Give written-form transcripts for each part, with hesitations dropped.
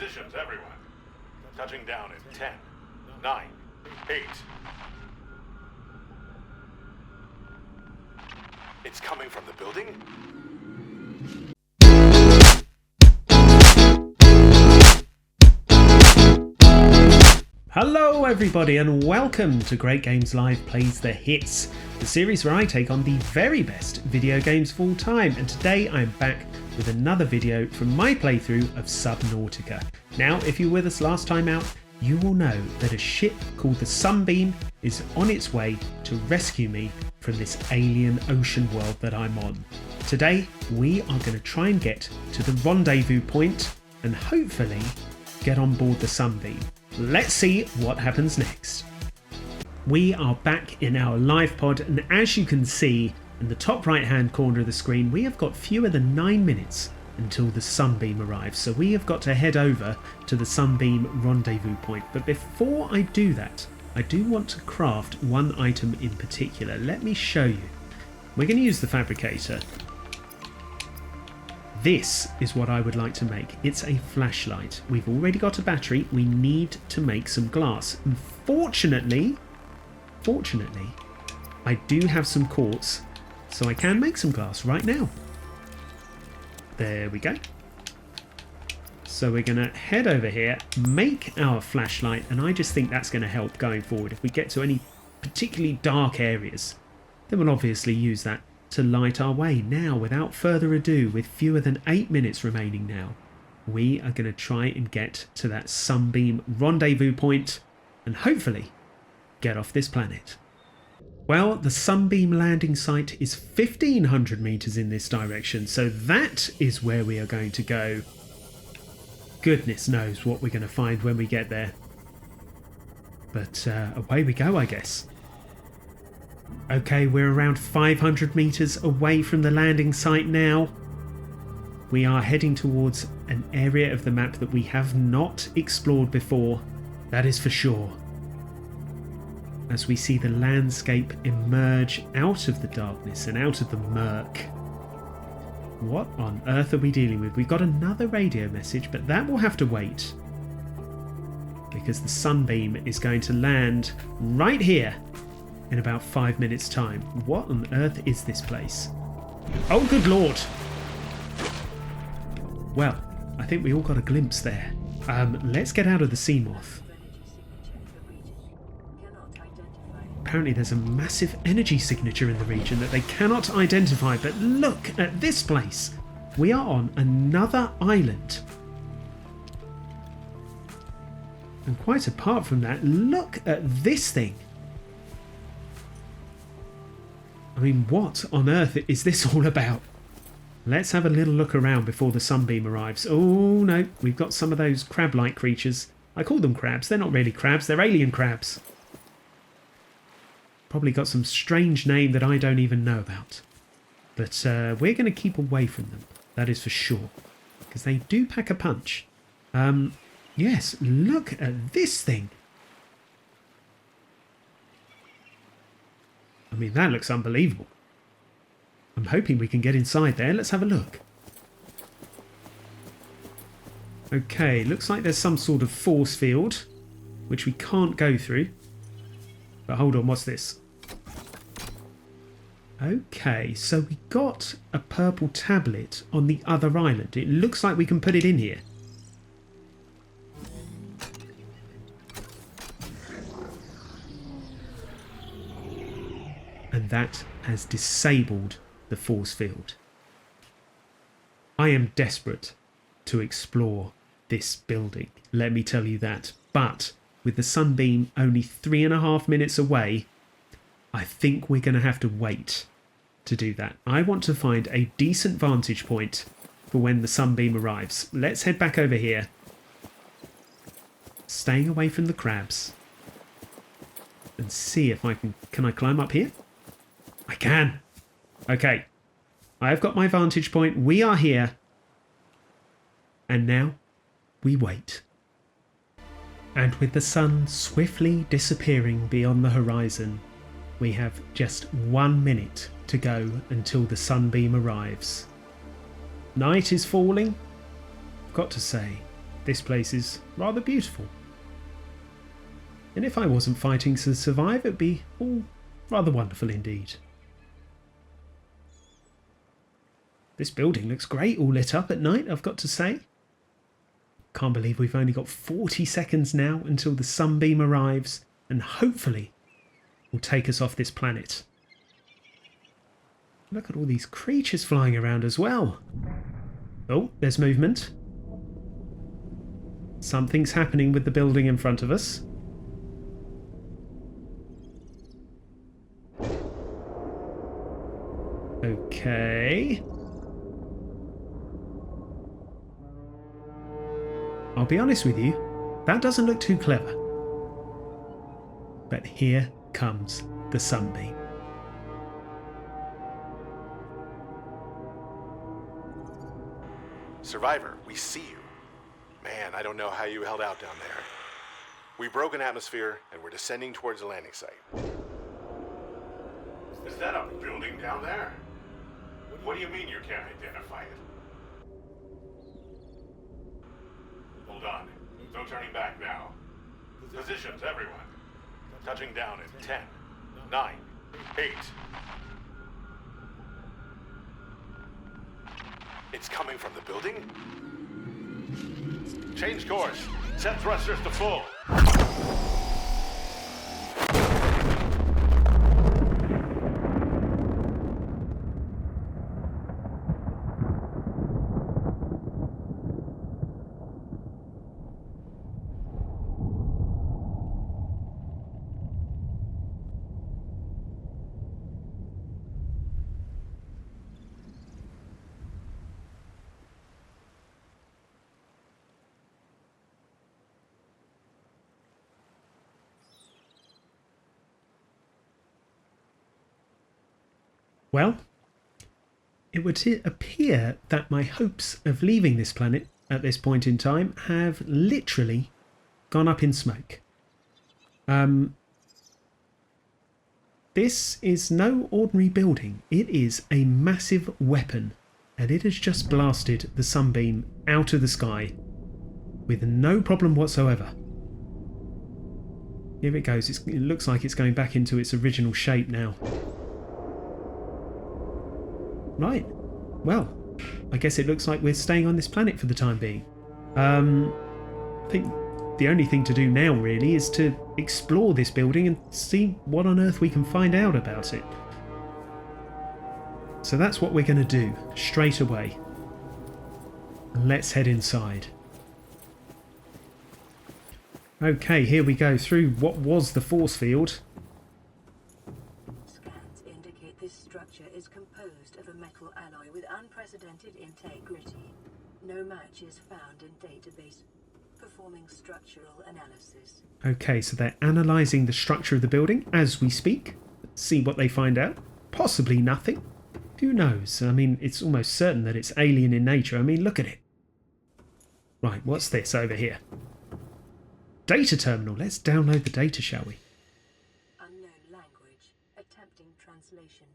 positions, everyone. Touching down in 10, 9, 8. It's coming from the building? Hello everybody and welcome to Great Games Live Plays the Hits, the series where I take on the very best video games of all time, and today I'm back with another video from my playthrough of Subnautica. Now, if you were with us last time out, you will know that a ship called the Sunbeam is on its way to rescue me from this alien ocean world that I'm on. Today we are going to try and get to the rendezvous point and hopefully get on board the Sunbeam. Let's see what happens next. We are back in our live pod, and as you can see in the top right hand corner of the screen, we have got fewer than 9 minutes until the Sunbeam arrives, so we have got to head over to the Sunbeam rendezvous point. But before I do that, I do want to craft one item in particular. Let me show you. We're going to use the fabricator. This is what I would like to make. It's a flashlight. We've already got a battery. We need to make some glass. And fortunately, I do have some quartz, so I can make some glass right now. There we go. So we're going to head over here, make our flashlight, and I just think that's going to help going forward. If we get to any particularly dark areas, then we'll obviously use that to light our way. Now, without further ado, with fewer than 8 minutes remaining now, we are going to try and get to that Sunbeam rendezvous point and hopefully get off this planet. Well, the Sunbeam landing site is 1,500 meters in this direction, so that is where we are going to go. Goodness knows what we're going to find when we get there. But away we go, I guess. Okay, we're around 500 meters away from the landing site now. We are heading towards an area of the map that we have not explored before, that is for sure. As we see the landscape emerge out of the darkness and out of the murk. What on earth are we dealing with? We've got another radio message, but that will have to wait, because the Sunbeam is going to land right here in about 5 minutes time. What on earth is this place? Oh, good lord! Well, I think we all got a glimpse there. Let's get out of the sea moth. Apparently there's a massive energy signature in the region that they cannot identify, but look at this place. We are on another island. And quite apart from that, look at this thing. I mean, what on earth is this all about? Let's have a little look around before the Sunbeam arrives. Oh no, we've got some of those crab-like creatures. I call them crabs. They're not really crabs, they're alien crabs. Probably got some strange name that I don't even know about. But we're going to keep away from them, that is for sure, because they do pack a punch. Yes, look at this thing. I mean, that looks unbelievable. I'm hoping we can get inside there. Let's have a look. Okay, looks like there's some sort of force field, which we can't go through. But hold on, what's this? Okay, so we got a purple tablet on the other island. It looks like we can put it in here. And that has disabled the force field. I am desperate to explore this building, let me tell you that. But with the Sunbeam only 3.5 minutes away, I think we're going to have to wait to do that. I want to find a decent vantage point for when the Sunbeam arrives. Let's head back over here, staying away from the crabs, and see if I can I climb up here? I can. Okay, I've got my vantage point. We are here, and now we wait. And with the sun swiftly disappearing beyond the horizon, we have just 1 minute to go until the Sunbeam arrives. Night is falling. I've got to say, this place is rather beautiful. And if I wasn't fighting to survive, it'd be all rather wonderful indeed. This building looks great, all lit up at night, I've got to say. Can't believe we've only got 40 seconds now until the Sunbeam arrives and hopefully will take us off this planet. Look at all these creatures flying around as well. Oh, there's movement. Something's happening with the building in front of us. Okay. I'll be honest with you, that doesn't look too clever. But here comes the Sunbeam. Survivor, we see you. Man, I don't know how you held out down there. We broke an atmosphere and we're descending towards the landing site. Is that a building down there? What do you mean you can't identify it? Hold on. No turning back now. Positions, everyone. Touching down in 10, 9, 8. It's coming from the building? Change course. Set thrusters to full. Well, it would appear that my hopes of leaving this planet at this point in time have literally gone up in smoke. This is no ordinary building. It is a massive weapon, and it has just blasted the Sunbeam out of the sky with no problem whatsoever. Here it goes. It looks like it's going back into its original shape now. Right, well, I guess it looks like we're staying on this planet for the time being. I think the only thing to do now really is to explore this building and see what on earth we can find out about it. So that's what we're going to do straight away. Let's head inside. Okay, here we go through what was the force field. This structure is composed of a metal alloy with unprecedented integrity. No match is found in database. Performing structural analysis. Okay, so they're analysing the structure of the building as we speak. Let's see what they find out. Possibly nothing. Who knows? I mean, it's almost certain that it's alien in nature. I mean, look at it. Right, what's this over here? Data terminal. Let's download the data, shall we? Translation.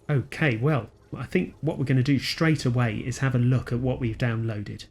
Okay, well, I think what we're going to do straight away is have a look at what we've downloaded.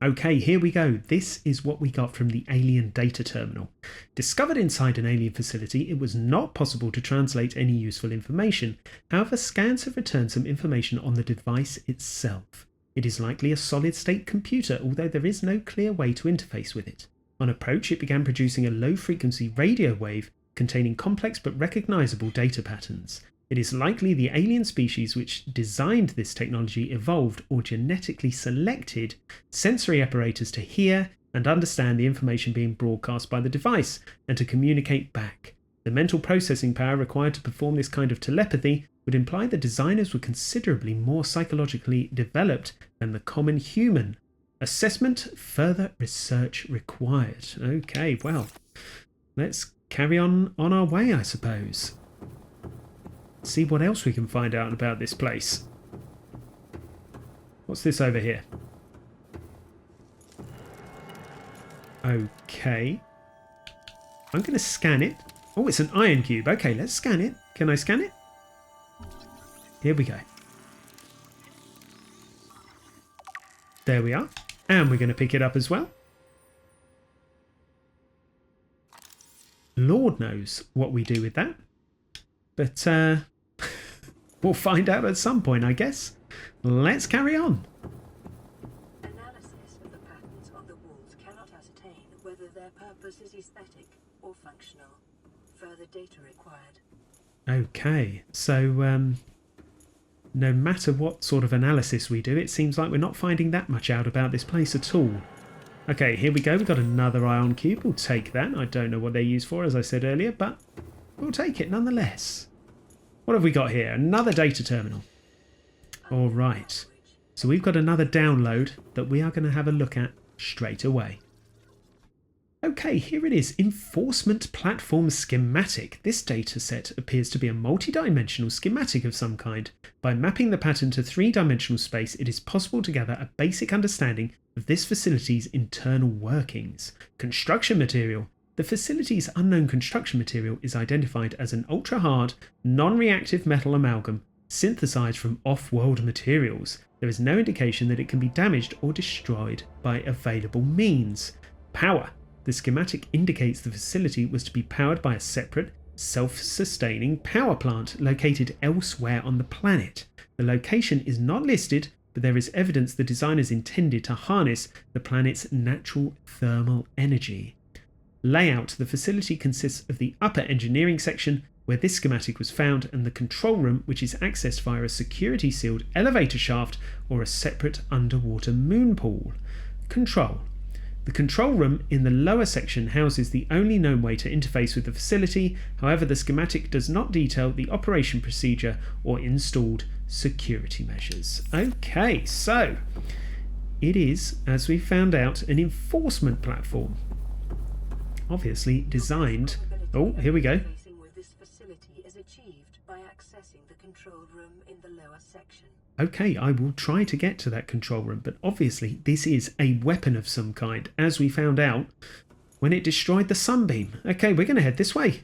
Okay, here we go. This is what we got from the alien data terminal. Discovered inside an alien facility, it was not possible to translate any useful information. However, scans have returned some information on the device itself. It is likely a solid-state computer, although there is no clear way to interface with it. On approach, it began producing a low-frequency radio wave containing complex but recognizable data patterns. It is likely the alien species which designed this technology evolved or genetically selected sensory apparatus to hear and understand the information being broadcast by the device and to communicate back. The mental processing power required to perform this kind of telepathy would imply the designers were considerably more psychologically developed than the common human. Assessment, further research required. Okay, well, let's carry on our way, I suppose. See what else we can find out about this place. What's this over here? Okay. I'm going to scan it. Oh, it's an iron cube. Okay, let's scan it. Can I scan it? Here we go. There we are. And we're going to pick it up as well. Lord knows what we do with that. But we'll find out at some point, I guess. Let's carry on. Analysis of the patterns on the walls cannot ascertain whether their purpose is aesthetic or functional. Further data required. Okay, so no matter what sort of analysis we do, it seems like we're not finding that much out about this place at all. Okay, here we go. We've got another ion cube. We'll take that. I don't know what they're used for, as I said earlier, but we'll take it nonetheless. What have we got here? Another data terminal. All right. So we've got another download that we are going to have a look at straight away. Okay, here it is. Enforcement Platform Schematic. This dataset appears to be a multi-dimensional schematic of some kind. By mapping the pattern to three-dimensional space, it is possible to gather a basic understanding of this facility's internal workings. Construction material. The facility's unknown construction material is identified as an ultra-hard, non-reactive metal amalgam synthesized from off-world materials. There is no indication that it can be damaged or destroyed by available means. Power. The schematic indicates the facility was to be powered by a separate, self-sustaining power plant located elsewhere on the planet. The location is not listed, but there is evidence the designers intended to harness the planet's natural thermal energy. Layout. The facility consists of the upper engineering section, where this schematic was found, and the control room, which is accessed via a security-sealed elevator shaft or a separate underwater moon pool. Control. The control room in the lower section houses the only known way to interface with the facility. However, the schematic does not detail the operation procedure or installed security measures. Okay, so it is, as we found out, an enforcement platform. Obviously designed... Oh, here we go. Interfacing with this facility is achieved by accessing the control room in the lower section. Okay, I will try to get to that control room, but obviously this is a weapon of some kind, as we found out when it destroyed the Sunbeam. Okay, we're going to head this way.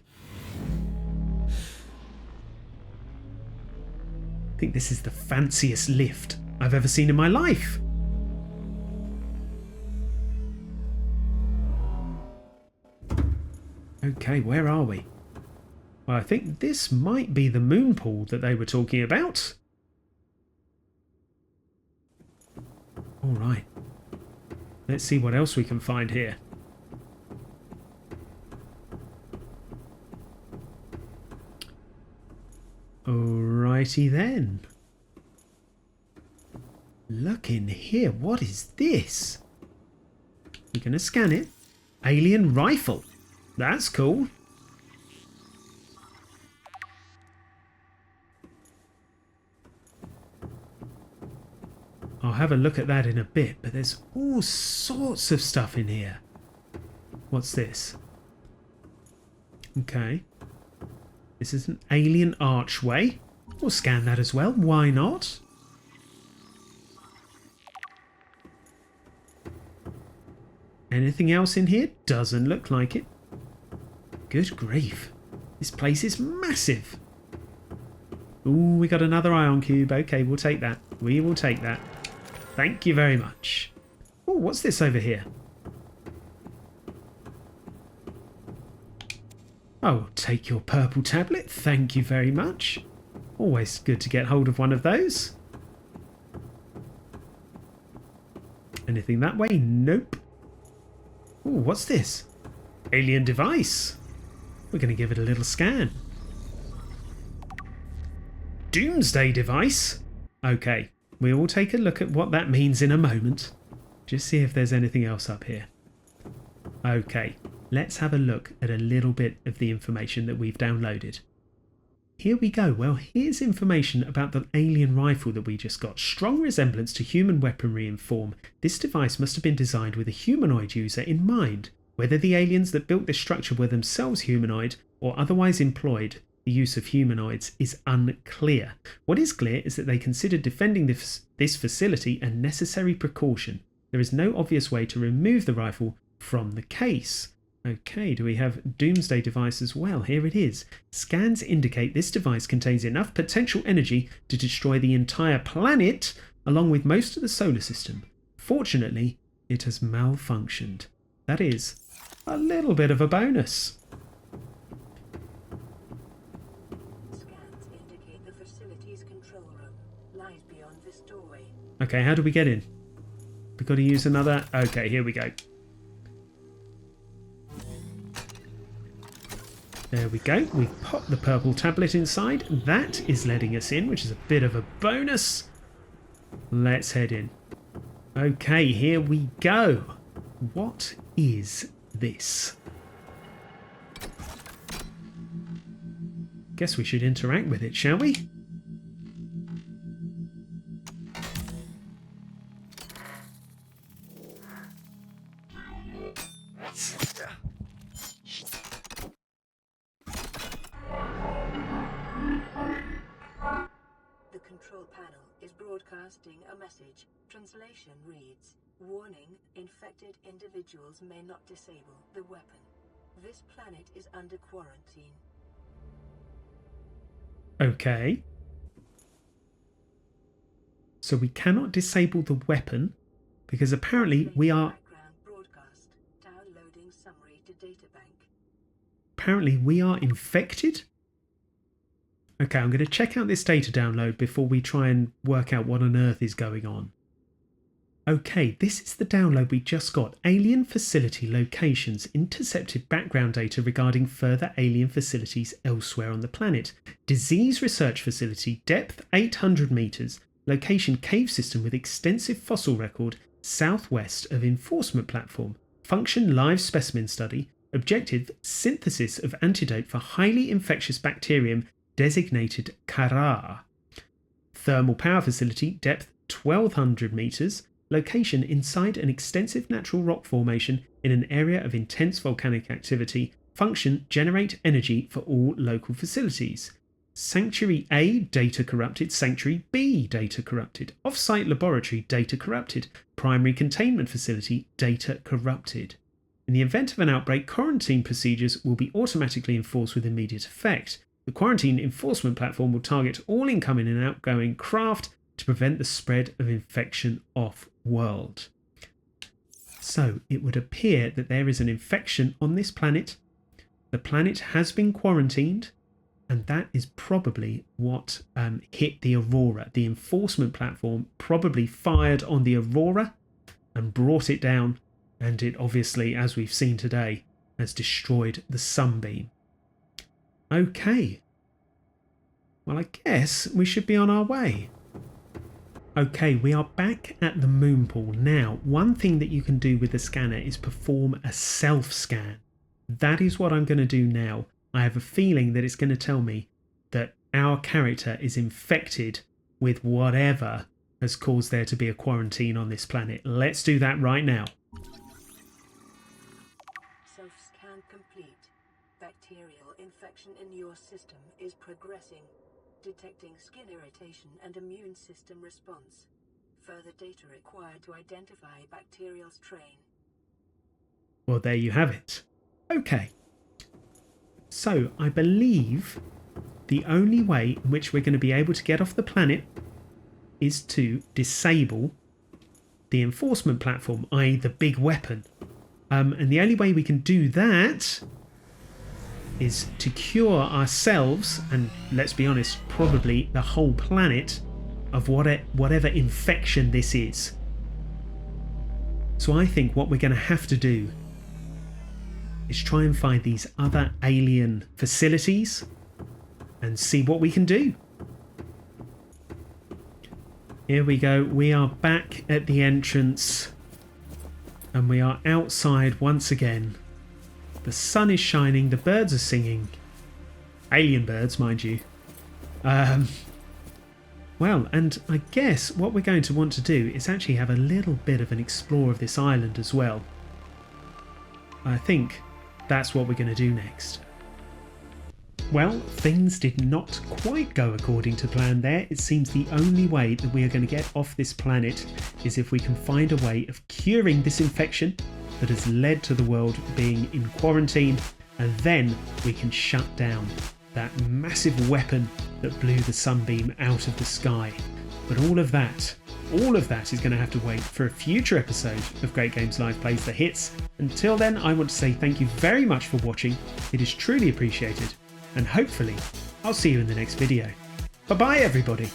I think this is the fanciest lift I've ever seen in my life. Okay, where are we? Well, I think this might be the moon pool that they were talking about. All right. Let's see what else we can find here. Alrighty then. Look in here. What is this? We're going to scan it. Alien rifle. That's cool. I'll have a look at that in a bit, but there's all sorts of stuff in here. What's this? Okay. This is an alien archway. We'll scan that as well. Why not? Anything else in here? Doesn't look like it. Good grief. This place is massive. Ooh, we got another ion cube. Okay, we'll take that. We will take that. Thank you very much. Oh, what's this over here? Oh, take your purple tablet. Thank you very much. Always good to get hold of one of those. Anything that way? Nope. Oh, what's this? Alien device. We're going to give it a little scan. Doomsday device. Okay, we will take a look at what that means in a moment. Just see if there's anything else up here. Okay, let's have a look at a little bit of the information that we've downloaded. Here we go. Well, here's information about the alien rifle that we just got. Strong resemblance to human weaponry in form. This device must have been designed with a humanoid user in mind. Whether the aliens that built this structure were themselves humanoid or otherwise employed the use of humanoids is unclear. What is clear is that they considered defending this facility a necessary precaution. There is no obvious way to remove the rifle from the case. Okay, do we have Doomsday device as well? Here it is. Scans indicate this device contains enough potential energy to destroy the entire planet along with most of the solar system. Fortunately, It has malfunctioned. That is a little bit of a bonus. Scans indicate the facility's control room lies beyond this doorway. Okay, how do we get in? We've got to use another... Okay, here we go. There we go. We've popped the purple tablet inside. That is letting us in, which is a bit of a bonus. Let's head in. Okay, here we go. What is this? Guess we should interact with it, shall we? The control panel is broadcasting a message. Translation reads, "Warning, infected individuals may not disable the weapon. This planet is under quarantine." Okay. So we cannot disable the weapon because apparently we are... Background broadcast. Downloading summary to databank. Apparently we are infected? Okay, I'm going to check out this data download before we try and work out what on earth is going on. Okay, this is the download we just got. Alien facility locations. Intercepted background data regarding further alien facilities elsewhere on the planet. Disease research facility. Depth 800 meters. Location cave system with extensive fossil record. Southwest of enforcement platform. Function live specimen study. Objective synthesis of antidote for highly infectious bacterium designated Kara. Thermal power facility. Depth 1200 meters. Location inside an extensive natural rock formation in an area of intense volcanic activity. Function generate energy for all local facilities. Sanctuary A data corrupted. Sanctuary B data corrupted. Off-site laboratory data corrupted. Primary containment facility data corrupted. In the event of an outbreak, quarantine procedures will be automatically enforced with immediate effect. The quarantine enforcement platform will target all incoming and outgoing craft to prevent the spread of infection off-world. So it would appear that there is an infection on this planet. The planet has been quarantined, and that is probably what hit the Aurora. The enforcement platform probably fired on the Aurora and brought it down, and it obviously, as we've seen today, has destroyed the Sunbeam. Okay. Well, I guess we should be on our way. Okay, we are back at the moon pool. Now, one thing that you can do with the scanner is perform a self-scan. That is what I'm going to do now. I have a feeling that it's going to tell me that our character is infected with whatever has caused there to be a quarantine on this planet. Let's do that right now. Self-scan complete. Bacterial infection in your system is progressing. Detecting skin irritation and immune system response. Further data required to identify bacterial strain. Well, there you have it. Okay. So, I believe the only way in which we're going to be able to get off the planet is to disable the enforcement platform, i.e. the big weapon. And the only way we can do that is to cure ourselves, and let's be honest, probably the whole planet, of whatever infection this is. So I think what we're going to have to do is try and find these other alien facilities and see what we can do. Here we go. We are back at the entrance and we are outside once again. The sun is shining, the birds are singing. Alien birds, mind you. Well, and I guess what we're going to want to do is actually have a little bit of an explore of this island as well. I think that's what we're going to do next. Well, things did not quite go according to plan there. It seems the only way that we are going to get off this planet is if we can find a way of curing this infection that has led to the world being in quarantine, and then we can shut down that massive weapon that blew the Sunbeam out of the sky. But all of that all of that is going to have to wait for a future episode of Great Games Live Plays The Hits. Until then, I want to say thank you very much for watching. It is truly appreciated, and hopefully I'll see you in the next video. Bye bye everybody!